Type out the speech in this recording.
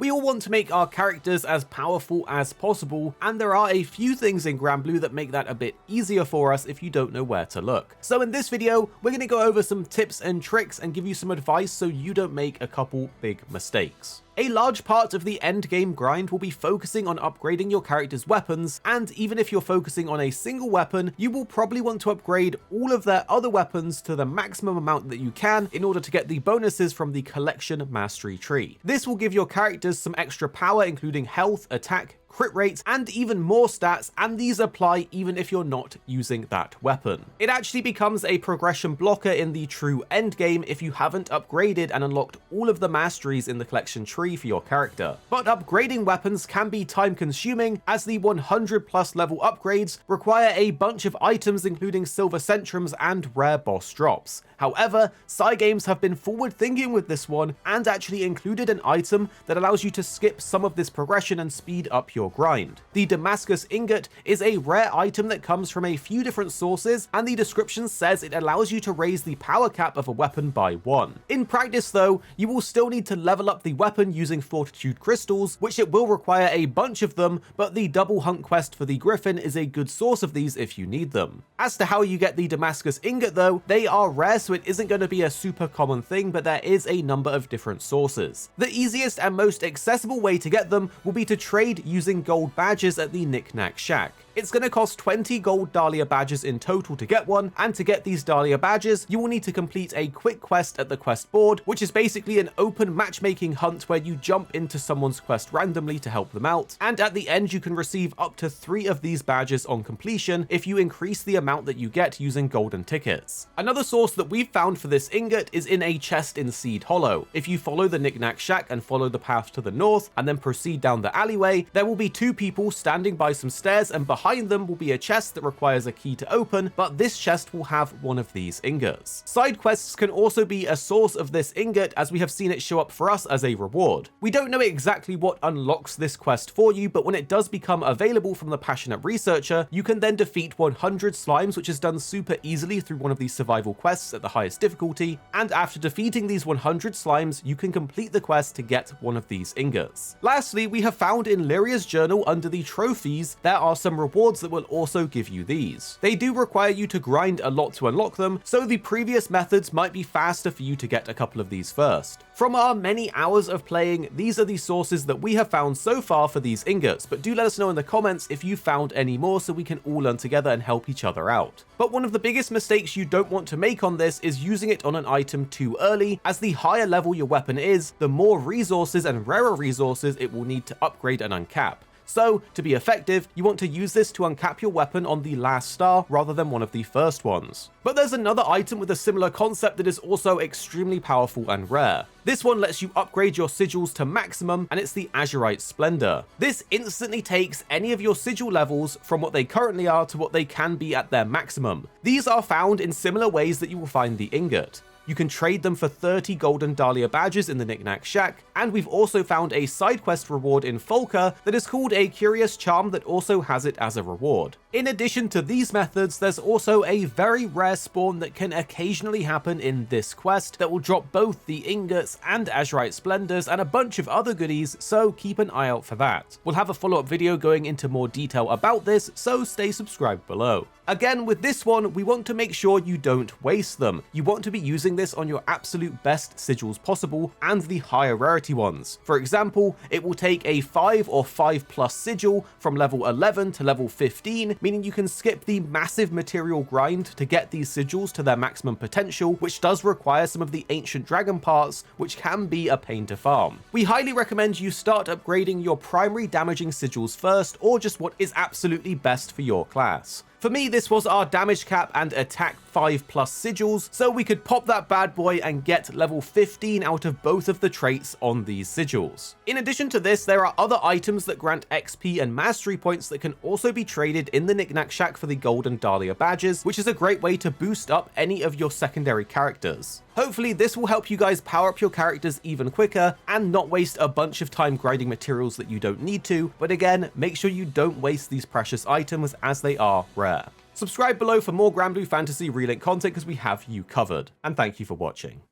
We all want to make our characters as powerful as possible, and there are a few things in Granblue that make that a bit easier for us if you don't know where to look. So in this video, we're going to go over some tips and tricks and give you some advice so you don't make a couple big mistakes. A large part of the endgame grind will be focusing on upgrading your character's weapons, and even if you're focusing on a single weapon, you will probably want to upgrade all of their other weapons to the maximum amount that you can in order to get the bonuses from the collection mastery tree. This will give your characters some extra power, including health, attack, crit rates, and even more stats, and these apply even if you're not using that weapon. It actually becomes a progression blocker in the true endgame if you haven't upgraded and unlocked all of the masteries in the collection tree for your character. But upgrading weapons can be time consuming, as the 100+ level upgrades require a bunch of items including silver centrums and rare boss drops. However, Cygames have been forward thinking with this one and actually included an item that allows you to skip some of this progression and speed up your grind. The Damascus Ingot is a rare item that comes from a few different sources, and the description says it allows you to raise the power cap of a weapon by 1. In practice though, you will still need to level up the weapon using fortitude crystals, which it will require a bunch of them, but the double hunt quest for the Griffin is a good source of these if you need them. As to how you get the Damascus Ingot though, they are rare, so it isn't going to be a super common thing, but there is a number of different sources. The easiest and most accessible way to get them will be to trade using gold badges at the Knick-Knack Shack. It's going to cost 20 gold Dalia Badges in total to get one, and to get these Dalia Badges, you will need to complete a quick quest at the quest board, which is basically an open matchmaking hunt where you jump into someone's quest randomly to help them out, and at the end you can receive up to 3 of these badges on completion if you increase the amount that you get using golden tickets. Another source that we've found for this ingot is in a chest in Seed Hollow. If you follow the Knick-Knack Shack and follow the path to the north, and then proceed down the alleyway, there will be 2 people standing by some stairs, and behind them will be a chest that requires a key to open, but this chest will have one of these ingots. Side quests can also be a source of this ingot, as we have seen it show up for us as a reward. We don't know exactly what unlocks this quest for you, but when it does become available from the Passionate Researcher, you can then defeat 100 slimes, which is done super easily through one of these survival quests at the highest difficulty, and after defeating these 100 slimes, you can complete the quest to get one of these ingots. Lastly, we have found in Lyria's journal under the trophies, there are some rewards that will also give you these. They do require you to grind a lot to unlock them, so the previous methods might be faster for you to get a couple of these first. From our many hours of playing, these are the sources that we have found so far for these ingots, but do let us know in the comments if you found any more so we can all learn together and help each other out. But one of the biggest mistakes you don't want to make on this is using it on an item too early, as the higher level your weapon is, the more resources and rarer resources it will need to upgrade and uncap. So, to be effective, you want to use this to uncap your weapon on the last star rather than one of the first ones. But there's another item with a similar concept that is also extremely powerful and rare. This one lets you upgrade your sigils to maximum, and it's the Azurite Splendor. This instantly takes any of your sigil levels from what they currently are to what they can be at their maximum. These are found in similar ways that you will find the ingot. You can trade them for 30 golden Dalia Badges in the Knick-Knack Shack, and we've also found a side quest reward in Folka that is called a Curious Charm that also has it as a reward. In addition to these methods, there's also a very rare spawn that can occasionally happen in this quest that will drop both the ingots and Azurite Splendors and a bunch of other goodies, so keep an eye out for that. We'll have a follow-up video going into more detail about this, so stay subscribed below. Again, with this one, we want to make sure you don't waste them. You want to be using this on your absolute best sigils possible and the higher rarity ones. For example, it will take a 5 or 5+ sigil from level 11 to level 15, meaning you can skip the massive material grind to get these sigils to their maximum potential, which does require some of the ancient dragon parts, which can be a pain to farm. We highly recommend you start upgrading your primary damaging sigils first, or just what is absolutely best for your class. For me, this was our damage cap and attack 5+ sigils, so we could pop that bad boy and get level 15 out of both of the traits on these sigils. In addition to this, there are other items that grant XP and mastery points that can also be traded in the Knick-Knack Shack for the golden Dalia Badges, which is a great way to boost up any of your secondary characters. Hopefully this will help you guys power up your characters even quicker and not waste a bunch of time grinding materials that you don't need to, but again, make sure you don't waste these precious items as they are rare. Subscribe below for more Granblue Fantasy Relink content because we have you covered, and thank you for watching.